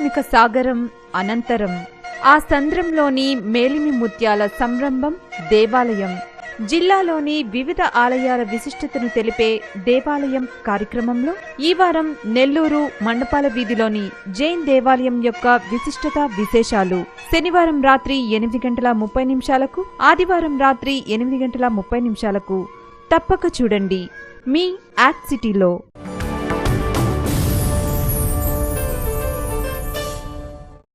ఆధ్యాత్మిక సాగరం అనంతరం ఆ సంద్రంలోని మేలిమి ముత్యాల సంరంభం దేవాలయం. జిల్లాలోని వివిధ ఆలయాల విశిష్టతను తెలిపే దేవాలయం కార్యక్రమంలో ఈ వారం నెల్లూరు మండపాల వీధిలోని జైన్ దేవాలయం యొక్క విశిష్టత విశేషాలు. శనివారం రాత్రి 8:30 ఆదివారం రాత్రి 8:30 తప్పక చూడండి మీ యాక్ట్ సిటీలో.